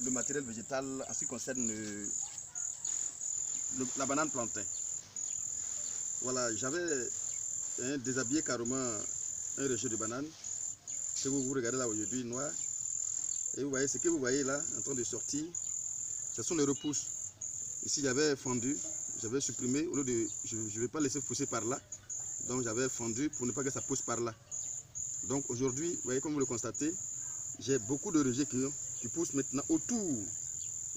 le matériel végétal en ce qui concerne la banane plantain. Voilà, j'avais déshabillé carrément un rejet de banane que vous regardez là aujourd'hui, noir. Et vous voyez, ce que vous voyez là, en train de sortir, ce sont les repousses. Ici, j'avais fendu, j'avais supprimé, au lieu de, je ne vais pas laisser pousser par là. Donc, j'avais fendu pour ne pas que ça pousse par là. Donc, aujourd'hui, vous voyez, comme vous le constatez, j'ai beaucoup de rejets qui poussent maintenant autour.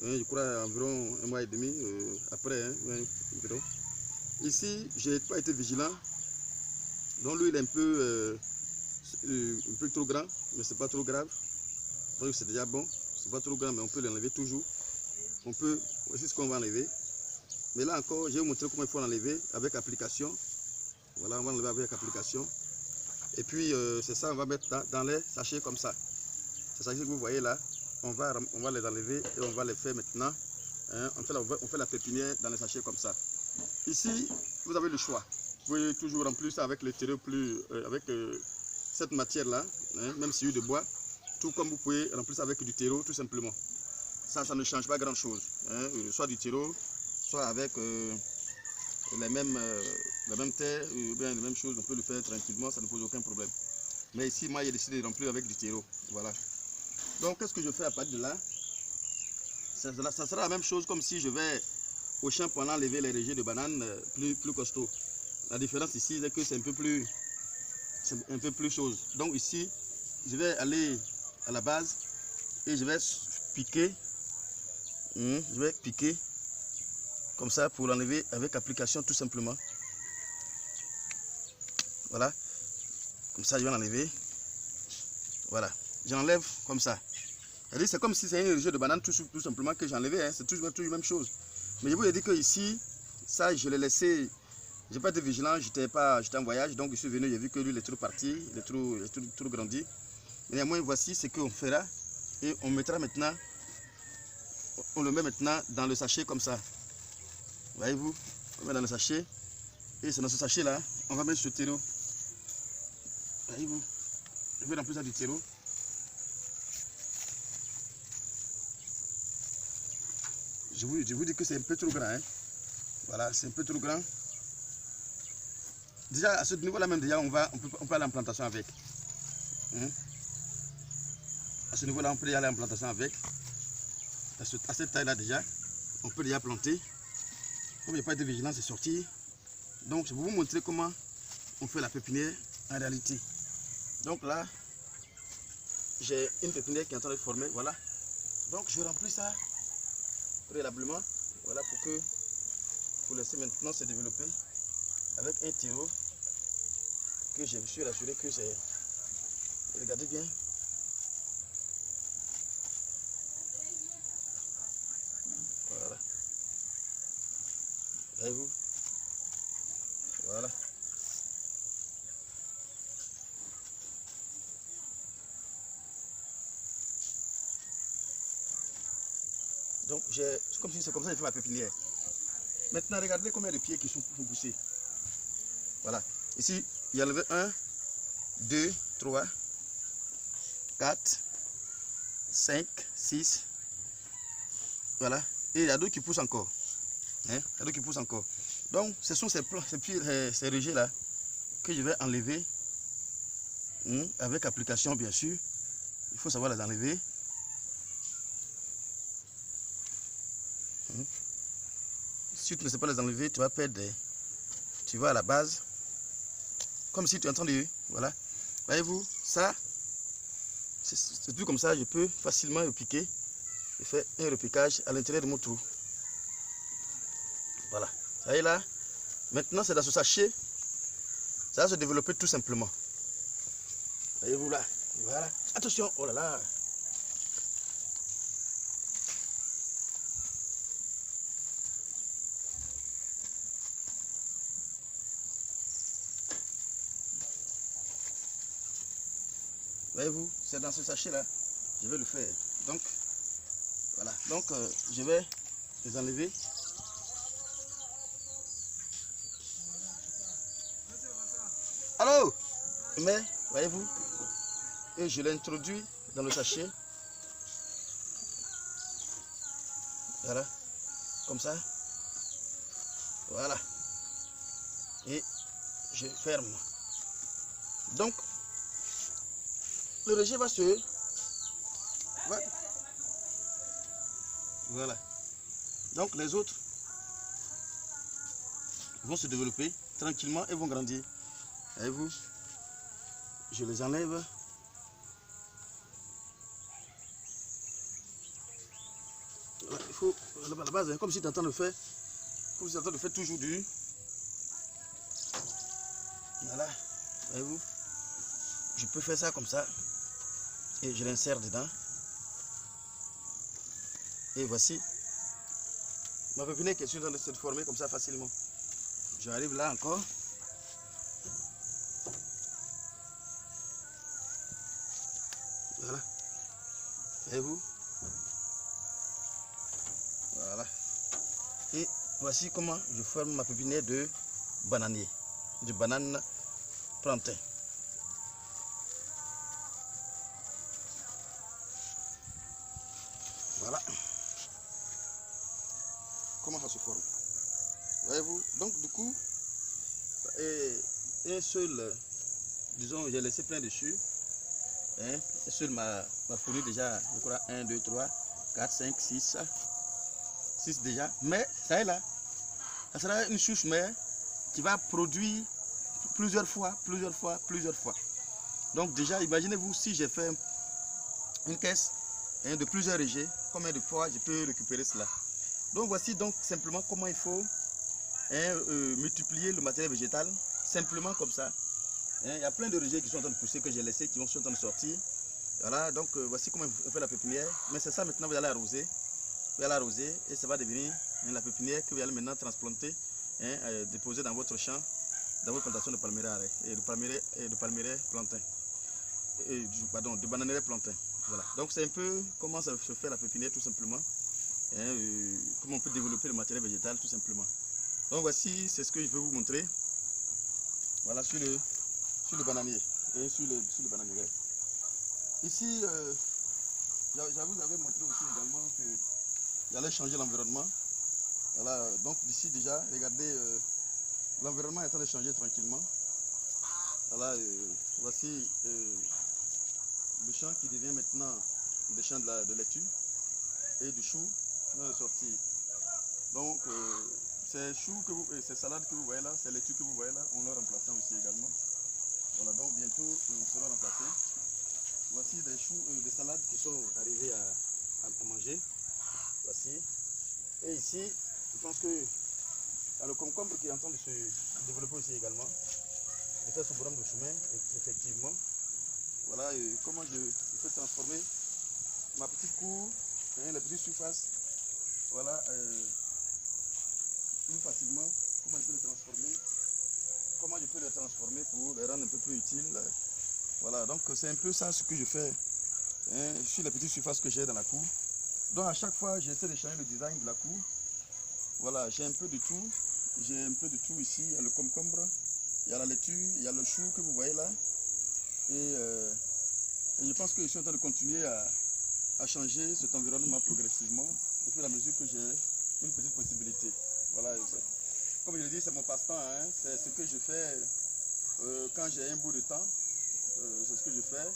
Je crois environ 1 mois et demi après. Ici, je n'ai pas été vigilant. Donc, lui, il est un peu trop grand, mais ce n'est pas trop grave. Donc, c'est déjà bon. Ce n'est pas trop grand, mais on peut l'enlever toujours. On peut, voici ce qu'on va enlever. Mais là encore, je vais vous montrer comment il faut l'enlever avec application. Voilà, on va l'enlever avec application. Et puis, c'est ça, on va mettre dans les sachets comme ça. Ces sachets que vous voyez là, on va les enlever et on va les faire maintenant. Hein, on fait la pépinière dans les sachets comme ça. Ici, vous avez le choix. Vous pouvez toujours remplir ça avec le terreau avec cette matière là, hein, même si de bois. Tout comme vous pouvez remplir ça avec du terreau, tout simplement. Ça ne change pas grand chose. Hein, soit du terreau, soit avec les mêmes terres, ou bien les mêmes choses, on peut le faire tranquillement, ça ne pose aucun problème. Mais ici, moi, j'ai décidé de remplir avec du terreau. Voilà. Donc, qu'est-ce que je fais à partir de là? Ça sera la même chose comme si je vais au champ pour enlever les rejets de bananes plus costauds. La différence ici, c'est que c'est un peu plus chose. Donc ici, je vais aller à la base et je vais piquer. Je vais piquer comme ça pour l'enlever avec application tout simplement. Voilà. Comme ça, je vais l'enlever. Voilà. J'enlève comme ça. C'est comme si c'est un rejet de banane tout simplement que j'ai enlevé. Hein. C'est toujours la même chose. Mais je vous ai dit que ici, ça, je l'ai laissé. Je n'ai pas été vigilant, j'étais en voyage. Donc, je suis venu, j'ai vu que lui, il est trop parti. Il est trop grandi. Mais néanmoins, voici ce qu'on fera. Et on mettra maintenant. On le met maintenant dans le sachet comme ça. Voyez-vous, on met dans le sachet. Et c'est dans ce sachet-là, on va mettre ce terreau. Voyez-vous, je vais remplir ça du terreau. Je vous dis que c'est un peu trop grand. Hein. Voilà, c'est un peu trop grand. Déjà, à ce niveau-là même, déjà, on peut aller en plantation avec. À ce niveau-là, on peut y aller en plantation avec. À cette taille-là, déjà, on peut déjà planter. Comme il n'y a pas de vigilance, c'est sorti. Donc, je vais vous montrer comment on fait la pépinière en réalité. Donc là, j'ai une pépinière qui est en train de former. Voilà. Donc, je remplis ça préalablement. Voilà, pour laisser maintenant se développer avec un terreau que je me suis rassuré que c'est. Regardez bien. Voilà. Voyez-vous? Voilà. Donc, c'est comme si c'est comme ça que je fais ma pépinière. Maintenant, regardez combien de pieds qui sont poussés. Voilà. Ici, il y a levé 1, 2, 3, 4, 5, 6. Voilà. Et il y a d'autres qui poussent encore. Hein? Il y a d'autres qui poussent encore. Donc, ce sont ces rejets-là que je vais enlever avec application, bien sûr. Il faut savoir les enlever. Si tu ne sais pas les enlever, tu vas perdre. Tu vas à la base. Comme si tu es en train de... Voilà. Voyez-vous, ça, c'est tout comme ça. Je peux facilement repiquer et faire un repiquage à l'intérieur de mon trou. Voilà. Ça y est là. Maintenant, c'est dans ce sachet. Ça va se développer tout simplement. Voyez-vous là. Voilà. Attention. Oh là là. Voyez-vous, c'est dans ce sachet-là, je vais le faire. Donc, voilà. Donc, je vais les enlever. Allô? Mais, voyez-vous, et je l'introduis dans le sachet. Voilà, comme ça. Voilà. Et je ferme. Donc, le rejet va se... Voilà. Donc, les autres vont se développer tranquillement et vont grandir. Voyez-vous, je les enlève. Voilà, il faut, à la base, hein, comme si tu es en train de faire, comme si tu es en train de faire toujours du... Voilà, voyez-vous, je peux faire ça comme ça, et je l'insère dedans. Et voici ma pépinière qui est en train de se former comme ça facilement. J'arrive là encore. Voilà. Voyez-vous? Voilà. Et voici comment je forme ma pépinière de bananier, de banane plantain. Voilà. Comment ça se forme? Voyez-vous? Donc du coup, un seul, disons, j'ai laissé plein de choux. Hein? Un seul m'a fourni déjà, je crois, 1, 2, 3, 4, 5, 6. 6 déjà. Mais ça est là. Ça sera une souche mère qui va produire plusieurs fois. Donc déjà, imaginez-vous si j'ai fait une caisse de plusieurs rejets, combien de fois je peux récupérer cela. Donc voici donc simplement comment il faut multiplier le matériel végétal, simplement comme ça. Il y a plein de rejets qui sont en train de pousser, que j'ai laissés, qui sont en train de sortir. Voilà, donc voici comment on fait la pépinière. Mais c'est ça maintenant, vous allez arroser. Vous allez arroser et ça va devenir la pépinière que vous allez maintenant transplanter, déposer dans votre champ, dans votre plantation de palmeraie et de palmeraie plantain. Pardon, de bananier plantain. Voilà. Donc c'est un peu comment ça se fait la pépinière tout simplement. Comment on peut développer le matériel végétal tout simplement. Donc voici, c'est ce que je vais vous montrer. Voilà sur le bananier et sur le bananier. Ici, je vous avais montré aussi également que j'allais changer l'environnement. Voilà, donc d'ici déjà, regardez, l'environnement est en train de changer tranquillement. Voilà, voici le champ qui devient maintenant le champ de laitue et du chou vient de sortir. Donc, ces choux ces salades que vous voyez là, ces laitues que vous voyez là, on les remplaçant aussi également. Voilà, donc bientôt on sera remplacé. Voici des choux, des salades qui sont arrivées à manger. Voici. Et ici, je pense que il y a le concombre qui est en train de se développer aussi également. Je fais ce bonhomme de chemin, effectivement. Voilà comment je peux transformer ma petite cour, la petite surface. Voilà, plus facilement, comment je peux le transformer. Comment je peux le transformer pour les rendre un peu plus utiles. Voilà, donc c'est un peu ça ce que je fais sur les petites surfaces que j'ai dans la cour. Donc à chaque fois, j'essaie de changer le design de la cour. Voilà, j'ai un peu de tout. J'ai un peu de tout ici. Il y a le concombre, il y a la laitue, il y a le chou que vous voyez là. Et je pense que je suis en train de continuer à changer cet environnement progressivement au fur et à mesure que j'ai une petite possibilité. Voilà, comme je le dis, c'est mon passe-temps. Hein. C'est ce que je fais quand j'ai un bout de temps. C'est ce que je fais.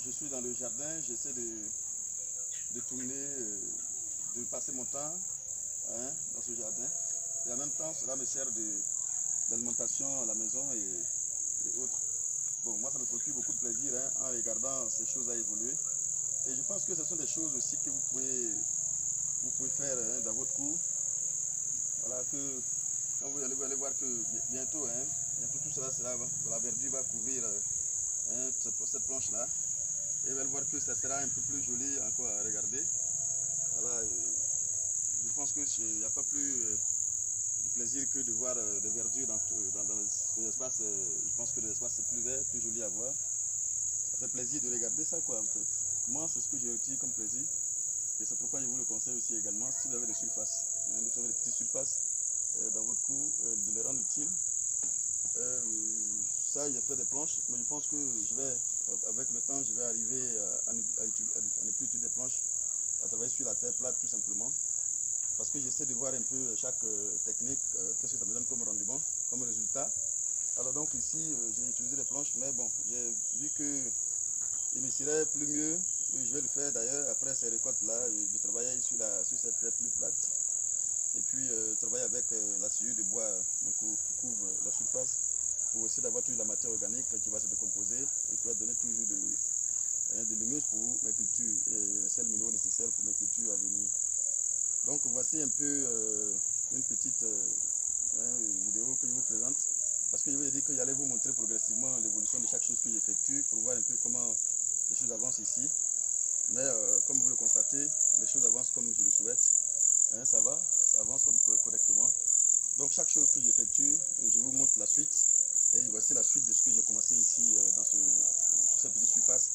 Je suis dans le jardin, j'essaie de tourner, de passer mon temps dans ce jardin. Et en même temps, cela me sert d'alimentation à la maison et autres. Bon, moi, ça me procure beaucoup de plaisir en regardant ces choses-là évoluer. Et je pense que ce sont des choses aussi que vous pouvez faire dans votre cours. Voilà, que quand vous allez voir que bientôt, bientôt tout cela sera, la verdure va couvrir cette planche-là. Et vous allez voir que ça sera un peu plus joli encore à regarder. Voilà, je pense qu'il n'y a pas plus de plaisir que de voir des verdures dans les espaces. Je pense que les espaces c'est plus vert, plus joli à voir. Ça fait plaisir de regarder ça quoi en fait. Moi c'est ce que j'ai retenu comme plaisir. Et c'est pourquoi je vous le conseille aussi également, si vous avez des surfaces, vous avez des petites surfaces dans votre cour, de les rendre utiles. Ça, j'ai fait des planches, mais je pense que avec le temps, je vais arriver à ne plus utiliser des planches, à travailler sur la terre plate tout simplement. parce que j'essaie de voir un peu chaque technique, qu'est-ce que ça me donne comme rendement, comme résultat. Alors donc ici, j'ai utilisé des planches, mais bon, j'ai vu que il me serait plus mieux, je vais le faire d'ailleurs, après ces récoltes-là, de travailler sur cette terre plus plate, et puis travailler avec la sciure de bois qui couvre la surface, pour essayer d'avoir toujours la matière organique qui va se décomposer, et qui va donner toujours de l'humus pour mes cultures, et les sels minéraux nécessaires pour mes cultures à venir. Donc voici un peu une petite vidéo que je vous présente, parce que je vous ai dit que j'allais vous montrer progressivement l'évolution de chaque chose que j'effectue pour voir un peu comment les choses avancent ici. Mais comme vous le constatez, les choses avancent comme je le souhaite. Hein, ça va, ça avance comme correctement. Donc chaque chose que j'effectue, je vous montre la suite. Et voici la suite de ce que j'ai commencé ici sur cette petite surface.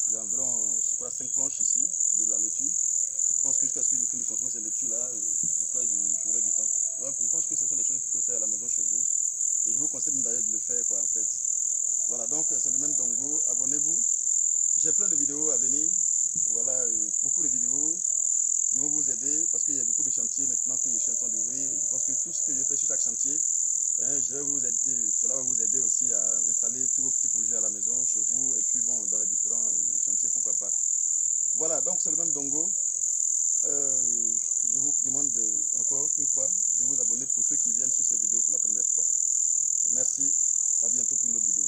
Il y a environ, je crois, 5 planches ici de la laitue. Je pense que jusqu'à ce que je finisse de construire ces laitues-là, j'aurai du temps. Donc, je pense que ce sont des choses que vous pouvez faire à la maison chez vous. Et je vous conseille même d'ailleurs de le faire, quoi, en fait. Voilà, donc c'est le même Dongo. Abonnez-vous. J'ai plein de vidéos à venir. Voilà, beaucoup de vidéos qui vont vous aider parce qu'il y a beaucoup de chantiers maintenant que je suis en train d'ouvrir. Je pense que tout ce que je fais sur chaque chantier, je vais vous aider, cela va vous aider aussi à installer tous vos petits projets à la maison, chez vous, et puis bon, dans les différents chantiers, pourquoi pas. Voilà, donc c'est le même Dongo. Je vous demande encore une fois de vous abonner pour ceux qui viennent sur ces vidéos pour la première fois. Merci, à bientôt pour une autre vidéo.